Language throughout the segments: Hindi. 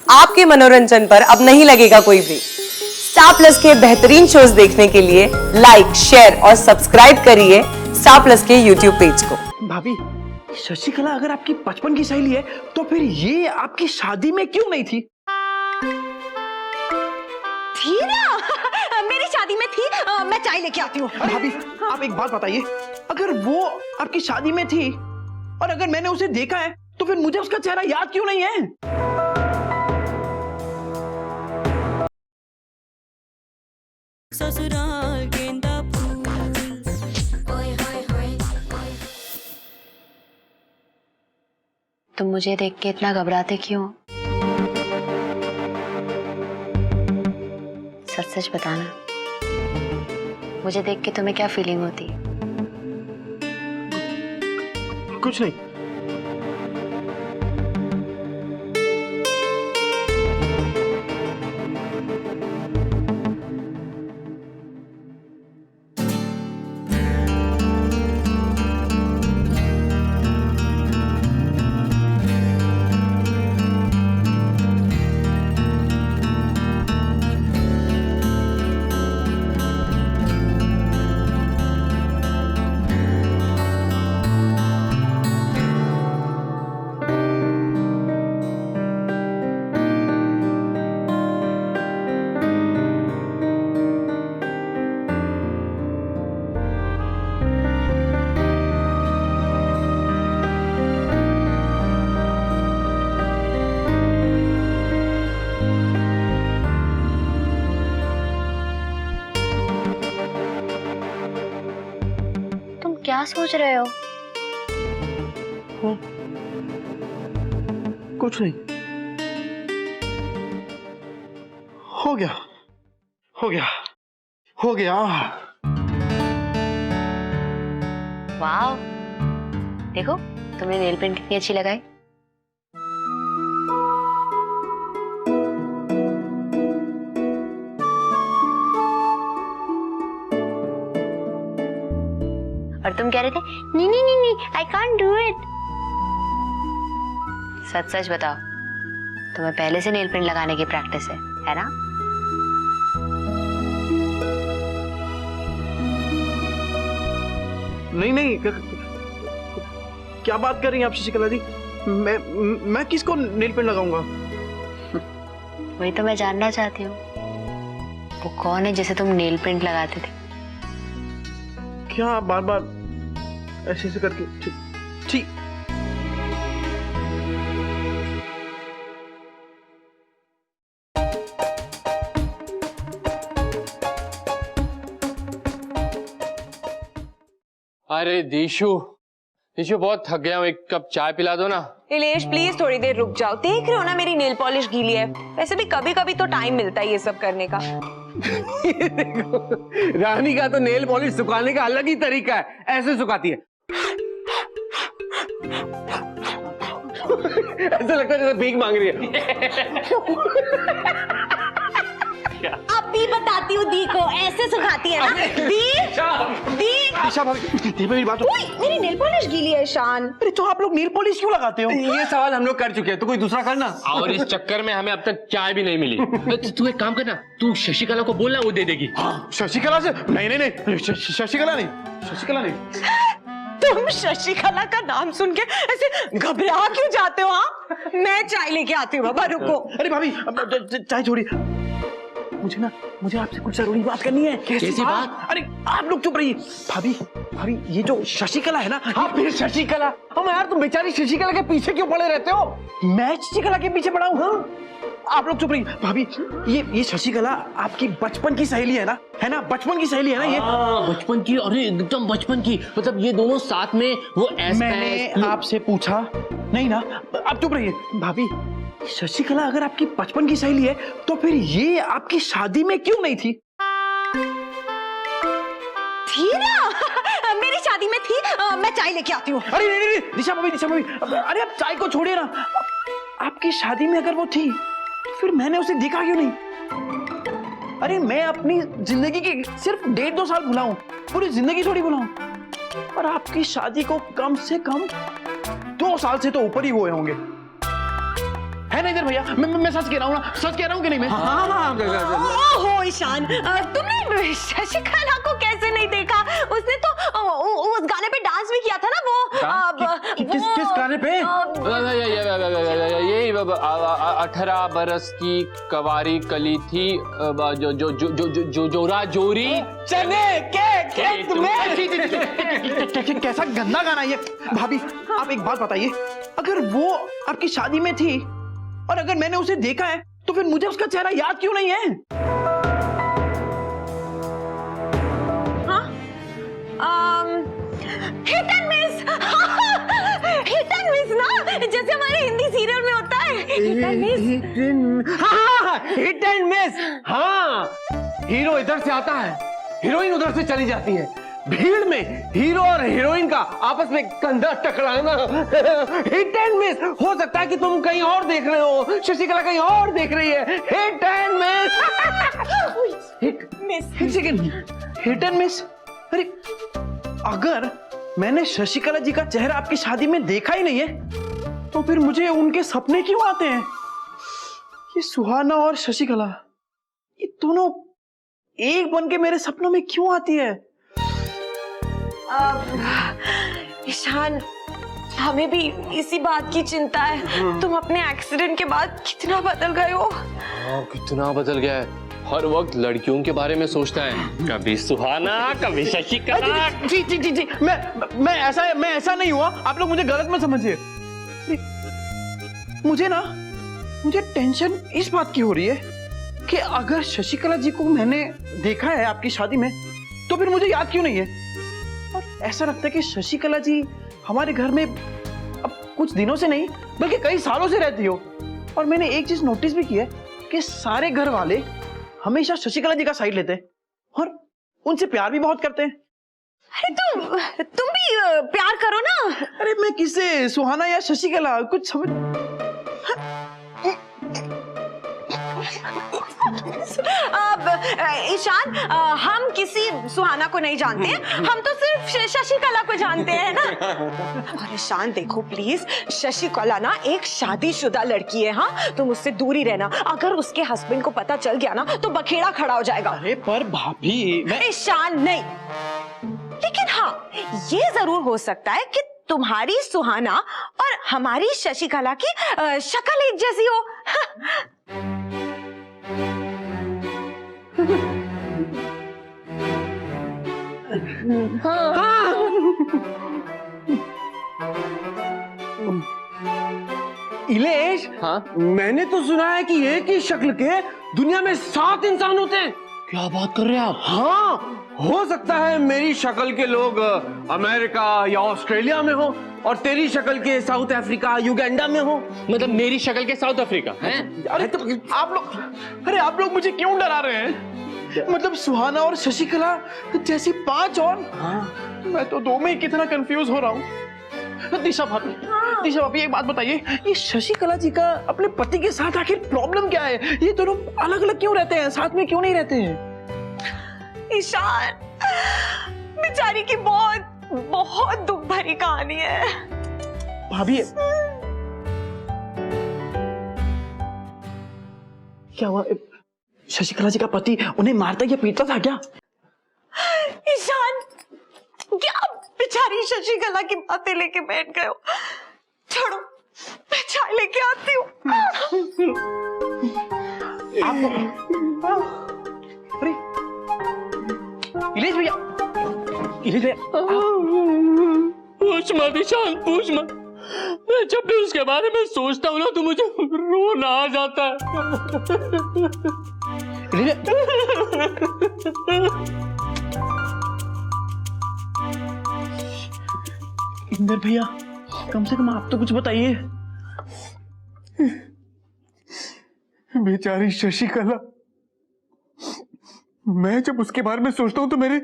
आपके मनोरंजन पर अब नहीं लगेगा कोई ब्रेक। स्टार प्लस के बेहतरीन शोज देखने के लिए लाइक, शेयर और सब्सक्राइब करिए स्टार प्लस के यूट्यूब पेज को। भाभी, शशिकला अगर आपकी बचपन की सहेली है तो फिर ये आपकी शादी में क्यों नहीं थी? थी ना मेरी शादी में थी। मैं चाय लेके आती हूँ। भाभी, आप एक बात बताइए, अगर वो आपकी शादी में थी और अगर मैंने उसे देखा है तो फिर मुझे उसका चेहरा याद क्यों नहीं है? ससुराल गेंदा फूल। तुम मुझे देख के इतना घबराते क्यों? सच सच बताना, मुझे देख के तुम्हें क्या फीलिंग होती? कुछ नहीं। क्या सोच रहे हो? कुछ नहीं। हो गया, हो गया, हो गया। वाह, देखो तुमने नेल पेंट कितनी अच्छी लगाई। और तुम कह रहे थे नी नी नी नी आई कांट डू इट। सच सच बताओ, तुम्हें पहले से नेल पेंट लगाने की प्रैक्टिस है ना? नहीं नहीं, क्या बात कर रही हैं आप शशिकला दी? मैं किसको नेल पेंट लगाऊंगा? वही तो मैं जानना चाहती हूँ, वो कौन है जिसे तुम नेल पेंट लगाते थे? क्या आप बार बार ऐसे ऐसे करके? ठीक। अरे दीशु बहुत थक गया हूँ, एक कप चाय पिला दो ना। इलेश प्लीज थोड़ी देर रुक जाओ। देख रहे हो ना मेरी नेल पॉलिश गीली है। वैसे भी कभी कभी तो टाइम मिलता है ये सब करने का। देखो, रानी का तो नेल पॉलिश सुखाने का अलग ही तरीका है, ऐसे सुखाती है। ऐसा लगता है जैसे भीख मांग रही है। अभी बताती हूँ दी को, ऐसे सुखाती है ना। दी दिशा भाभी, मेरी बात। मेरी नेल पॉलिश गीली है शान। अरे तो आप लोग नेल पॉलिश क्यों लगाते हो? ये सवाल हम लोग कर चुके हैं, तो कोई दूसरा करना। और इस चक्कर में हमें अब तक चाय भी नहीं मिली। तो तू एक काम करना, तू शशिकला को बोलना, वो दे देगी। हाँ, शशिकला से? नहीं, शशिकला नहीं। तुम शशिकला का नाम सुन के ऐसे घबरा क्यों जाते हो? हाँ, मैं चाय लेके आती हूँ। बाबा रुको। अरे भाभी, चाय छोड़िए, मुझे आपसे कुछ जरूरी बात करनी है। कैसी बात? अरे आप लोग चुप रहिए। भाभी, ये जो शशिकला है ना। हाँ, फिर शशिकला। हम यार, तुम बेचारी शशिकला के पीछे क्यों पड़े रहते हो? मैं शशिकला के पीछे पड़ा हूँ? हाँ? आप लोग चुप रहिए। भाभी, ये शशिकला आपकी बचपन की सहेली है ना? बचपन की सहेली है ना ये? बचपन की? अरे एकदम बचपन की, मतलब ये दोनों साथ में वो मैंने आपसे पूछा नहीं ना? आप चुप रहिए। भाभी, शशिकला अगर आपकी बचपन की सहेली है तो फिर ये आपकी शादी में क्यों नहीं थी? थी ना मेरी शादी में थी। मैं चाय लेके आती हूँ। अरे नहीं, दिशा भाभी, अरे आप चाय को छोड़िए ना। आपकी शादी में अगर वो थी तो फिर मैंने उसे देखा क्यों नहीं? अरे मैं अपनी जिंदगी के सिर्फ 1.5-2 साल भुला हूं, पूरी जिंदगी थोड़ी भुला हूं। और आपकी शादी को कम से कम 2 साल से तो ऊपर ही हुए होंगे, है ना इधर भैया? मैं सच कह रहा हूँ ना, सच कह रहा हूँ कि नहीं मैं? ओहो ईशान, तुमने शशिकला को कैसे नहीं देखा? उसने तो उस गाने पे डांस भी किया था ना वो। किस गाने पे? यही 18 बरस की कवारी कली थी, जो जोरा जोरी चने के खेत में। कैसा गंदा गाना है ये। भाभी आप एक बात बताइए, अगर वो आपकी शादी में थी और अगर मैंने उसे देखा है तो फिर मुझे उसका चेहरा याद क्यों नहीं है? Hit and miss. Hit and miss ना, जैसे हमारे हिंदी सीरियल में होता है। Hit and miss. Hit and miss. हाँ, हीरो इधर से आता है, हीरोइन उधर से चली जाती है। भीड़ में हीरो और हीरोइन का आपस में कंधा टकराना हिट एंड मिस। हो सकता है कि तुम कहीं और देख रहे हो, शशिकला कहीं और देख रही है। Hit and miss. Hit miss. एक सेकंड, हिट एंड मिस। अरे अगर मैंने शशिकला जी का चेहरा आपकी शादी में देखा ही नहीं है तो फिर मुझे उनके सपने क्यों आते हैं? ये सुहाना और शशिकला, ये दोनों एक बन के मेरे सपनों में क्यों आती है? ईशान, हमें भी इसी बात की चिंता है। तुम अपने एक्सीडेंट के बाद कितना बदल गए हो। कितना बदल गया है। हर वक्त लड़कियों के बारे में सोचता है, कभी सुहाना कभी शशिकला। जी मैं ऐसा नहीं हुआ, आप लोग मुझे गलत मत समझिए। मुझे टेंशन इस बात की हो रही है कि अगर शशिकला जी को मैंने देखा है आपकी शादी में तो फिर मुझे याद क्यों नहीं है? और ऐसा लगता है कि शशिकला जी हमारे घर में अब कुछ दिनों से नहीं बल्कि कई सालों से रहती हो। और मैंने एक चीज नोटिस भी की है कि सारे घर वाले हमेशा शशिकला जी का साइड लेते हैं और उनसे प्यार भी बहुत करते हैं। अरे तुम भी प्यार करो ना। अरे मैं किससे, सुहाना या शशिकला? कुछ समझ। अब ईशान, हम किसी सुहाना को नहीं जानते हैं, हम तो सिर्फ शशिकला को जानते हैं ना। और ईशान देखो प्लीज, शशिकला ना एक शादीशुदा लड़की है। हाँ, तुम उससे दूर ही रहना। अगर उसके हस्बैंड को पता चल गया ना तो बखेड़ा खड़ा हो जाएगा। अरे पर भाभी ईशान नहीं, लेकिन हाँ ये जरूर हो सकता है कि तुम्हारी सुहाना और हमारी शशिकला की शक्ल एक जैसी हो। इलेश, हाँ? मैंने तो सुना है कि एक ही शक्ल के दुनिया में 7 इंसान होते हैं। क्या बात कर रहे हैं आप? हाँ, हो सकता है मेरी शक्ल के लोग अमेरिका या ऑस्ट्रेलिया में हो और तेरी शक्ल के साउथ अफ्रीका, युगांडा में हो। मतलब मेरी शक्ल के साउथ अफ्रीका हैं? अरे तो आप लोग मुझे क्यों डरा रहे हैं? मतलब सुहाना और शशिकला जैसी 5 और। हाँ। मैं तो 2 में ही कितना कंफ्यूज हो रहा हूँ। दिशा भाभी एक बात बताइए, ये शशिकला जी का अपने पति के साथ आखिर प्रॉब्लम क्या है? ये दोनों अलग अलग क्यों रहते हैं, साथ में क्यों नहीं रहते हैं? ईशान, बेचारी की बहुत दुख भरी कहानी है। भाभी क्या हुआ? शशिकला जी का पति उन्हें मारता या पीटता था क्या? ईशान, क्या बेचारी शशिकला की बातें लेके बैठ गए हो? छोड़ो, मैं चाय लेके आती हूँ। अरे इलेश भैया, पूछ मत ईशान, पूछ मत। मैं जब भी उसके बारे में सोचता हूँ ना तो मुझे रोना आ जाता है। इंदर भैया, कम से कम आप तो कुछ बताइए। बेचारी शशिकला, मैं जब उसके बारे में सोचता हूं तो मेरे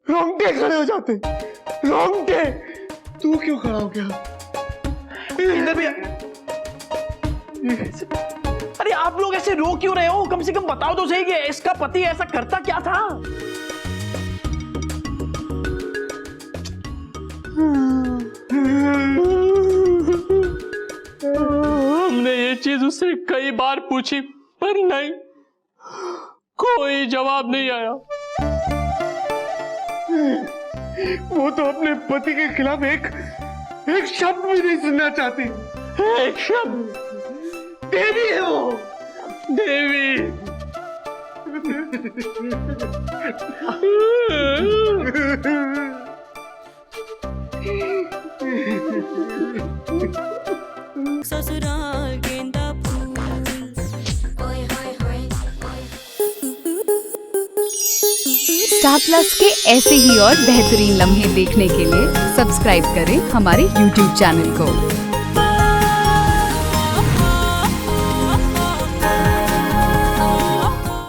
रोंगटे खड़े हो जाते। रोंगटे। तू क्यों खड़ा हो गया? इंदर भैया, अरे आप लोग ऐसे रो क्यों रहे हो? कम से कम बताओ तो सही कि इसका पति ऐसा करता क्या था? हमने ये चीज उससे कई बार पूछी पर नहीं, कोई जवाब नहीं आया। वो तो अपने पति के खिलाफ एक शब्द भी नहीं सुनना चाहती। एक शब्द, देवी है वो, देवी। ससुराल गेंदा फूल। स्टार प्लस के ऐसे ही और बेहतरीन लम्हे देखने के लिए सब्सक्राइब करें हमारे YouTube चैनल को।